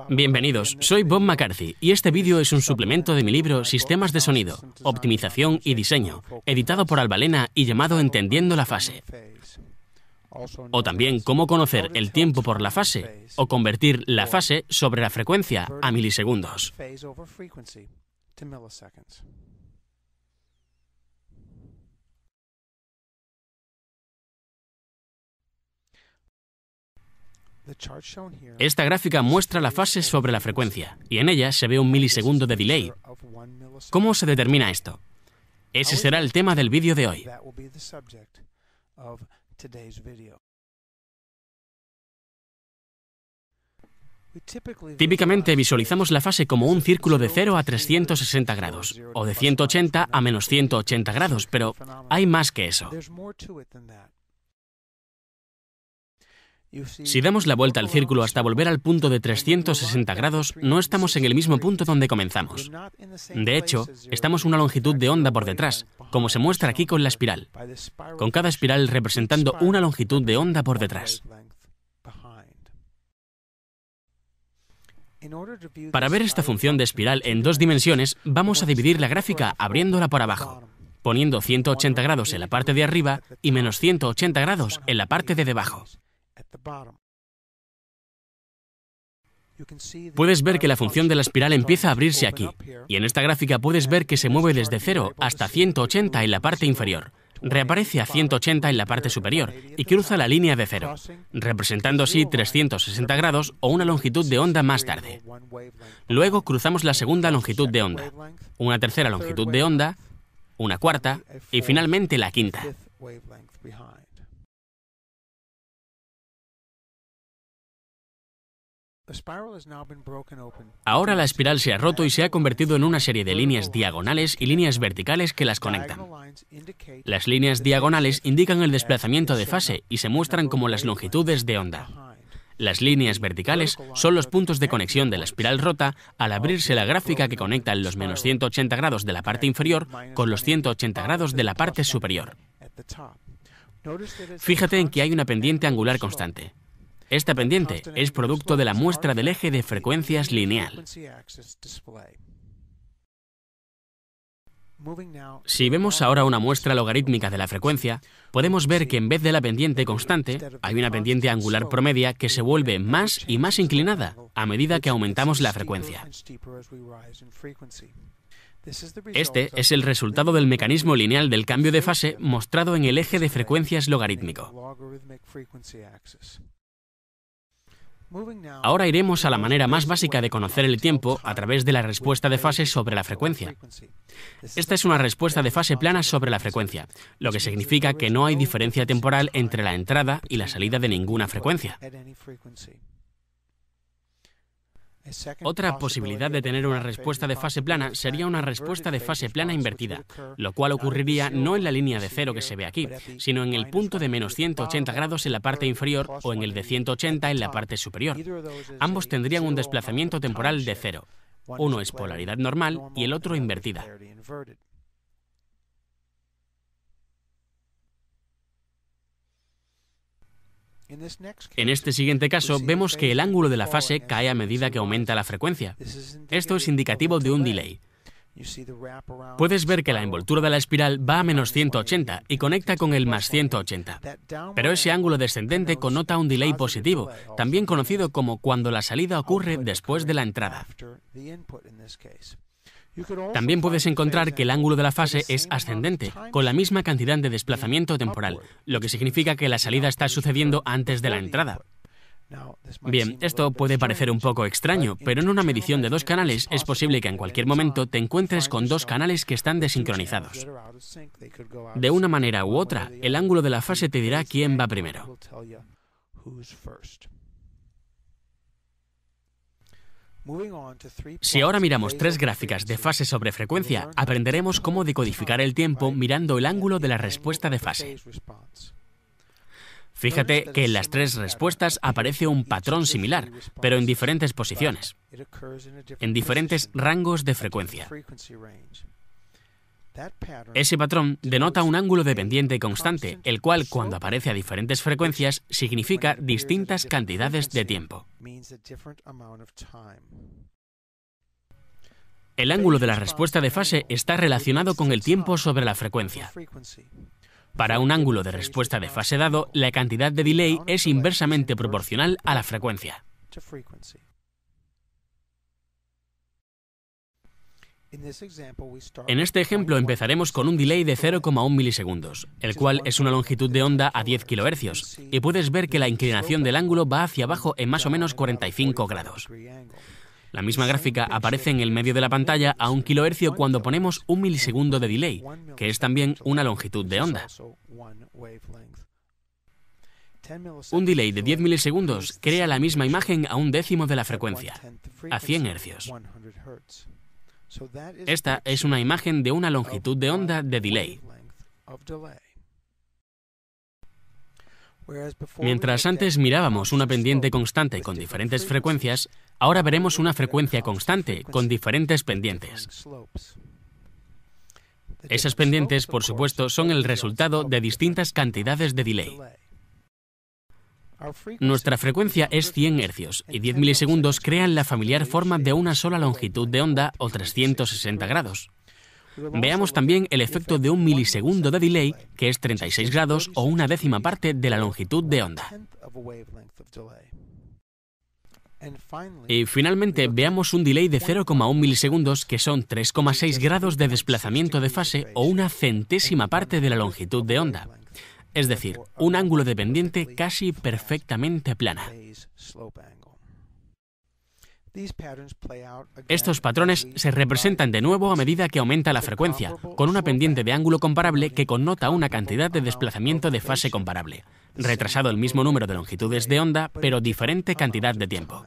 Bienvenidos, soy Bob McCarthy y este vídeo es un suplemento de mi libro Sistemas de sonido, optimización y diseño, editado por Albalena y llamado Entendiendo la fase. O también cómo conocer el tiempo por la fase o convertir la fase sobre la frecuencia a milisegundos. Esta gráfica muestra la fase sobre la frecuencia, y en ella se ve un milisegundo de delay. ¿Cómo se determina esto? Ese será el tema del vídeo de hoy. Típicamente visualizamos la fase como un círculo de 0 a 360 grados, o de 180 a menos 180 grados, pero hay más que eso. Si damos la vuelta al círculo hasta volver al punto de 360 grados, no estamos en el mismo punto donde comenzamos. De hecho, estamos una longitud de onda por detrás, como se muestra aquí con la espiral, con cada espiral representando una longitud de onda por detrás. Para ver esta función de espiral en dos dimensiones, vamos a dividir la gráfica abriéndola por abajo, poniendo 180 grados en la parte de arriba y menos 180 grados en la parte de debajo. Puedes ver que la función de la espiral empieza a abrirse aquí, y en esta gráfica puedes ver que se mueve desde 0 hasta 180 en la parte inferior, reaparece a 180 en la parte superior y cruza la línea de 0, representando así 360 grados o una longitud de onda más tarde. Luego cruzamos la segunda longitud de onda, una tercera longitud de onda, una cuarta y finalmente la quinta. Ahora la espiral se ha roto y se ha convertido en una serie de líneas diagonales y líneas verticales que las conectan. Las líneas diagonales indican el desplazamiento de fase y se muestran como las longitudes de onda. Las líneas verticales son los puntos de conexión de la espiral rota al abrirse la gráfica que conecta los menos 180 grados de la parte inferior con los 180 grados de la parte superior. Fíjate en que hay una pendiente angular constante. Esta pendiente es producto de la muestra del eje de frecuencias lineal. Si vemos ahora una muestra logarítmica de la frecuencia, podemos ver que en vez de la pendiente constante, hay una pendiente angular promedia que se vuelve más y más inclinada a medida que aumentamos la frecuencia. Este es el resultado del mecanismo lineal del cambio de fase mostrado en el eje de frecuencias logarítmico. Ahora iremos a la manera más básica de conocer el tiempo a través de la respuesta de fase sobre la frecuencia. Esta es una respuesta de fase plana sobre la frecuencia, lo que significa que no hay diferencia temporal entre la entrada y la salida de ninguna frecuencia. Otra posibilidad de tener una respuesta de fase plana sería una respuesta de fase plana invertida, lo cual ocurriría no en la línea de 0 que se ve aquí, sino en el punto de menos 180 grados en la parte inferior o en el de 180 en la parte superior. Ambos tendrían un desplazamiento temporal de 0. Uno es polaridad normal y el otro invertida. En este siguiente caso, vemos que el ángulo de la fase cae a medida que aumenta la frecuencia. Esto es indicativo de un delay. Puedes ver que la envoltura de la espiral va a menos 180 y conecta con el más 180. Pero ese ángulo descendente connota un delay positivo, también conocido como cuando la salida ocurre después de la entrada. También puedes encontrar que el ángulo de la fase es ascendente, con la misma cantidad de desplazamiento temporal, lo que significa que la salida está sucediendo antes de la entrada. Bien, esto puede parecer un poco extraño, pero en una medición de dos canales es posible que en cualquier momento te encuentres con dos canales que están desincronizados. De una manera u otra, el ángulo de la fase te dirá quién va primero. Si ahora miramos tres gráficas de fase sobre frecuencia, aprenderemos cómo decodificar el tiempo mirando el ángulo de la respuesta de fase. Fíjate que en las tres respuestas aparece un patrón similar, pero en diferentes posiciones, en diferentes rangos de frecuencia. Ese patrón denota un ángulo de pendiente constante, el cual, cuando aparece a diferentes frecuencias, significa distintas cantidades de tiempo. El ángulo de la respuesta de fase está relacionado con el tiempo sobre la frecuencia. Para un ángulo de respuesta de fase dado, la cantidad de delay es inversamente proporcional a la frecuencia. En este ejemplo empezaremos con un delay de 0,1 milisegundos, el cual es una longitud de onda a 10 kHz, y puedes ver que la inclinación del ángulo va hacia abajo en más o menos 45 grados. La misma gráfica aparece en el medio de la pantalla a 1 kHz cuando ponemos 1 milisegundo de delay, que es también una longitud de onda. Un delay de 10 milisegundos crea la misma imagen a 1/10 de la frecuencia, a 100 Hz. Esta es una imagen de una longitud de onda de delay. Mientras antes mirábamos una pendiente constante con diferentes frecuencias, ahora veremos una frecuencia constante con diferentes pendientes. Esas pendientes, por supuesto, son el resultado de distintas cantidades de delay. Nuestra frecuencia es 100 Hz y 10 milisegundos crean la familiar forma de una sola longitud de onda o 360 grados. Veamos también el efecto de 1 milisegundo de delay, que es 36 grados o 1/10 parte de la longitud de onda. Y finalmente veamos un delay de 0,1 milisegundos, que son 3,6 grados de desplazamiento de fase o 1/100ª parte de la longitud de onda. Es decir, un ángulo de pendiente casi perfectamente plana. Estos patrones se representan de nuevo a medida que aumenta la frecuencia, con una pendiente de ángulo comparable que connota una cantidad de desplazamiento de fase comparable, retrasado el mismo número de longitudes de onda, pero diferente cantidad de tiempo.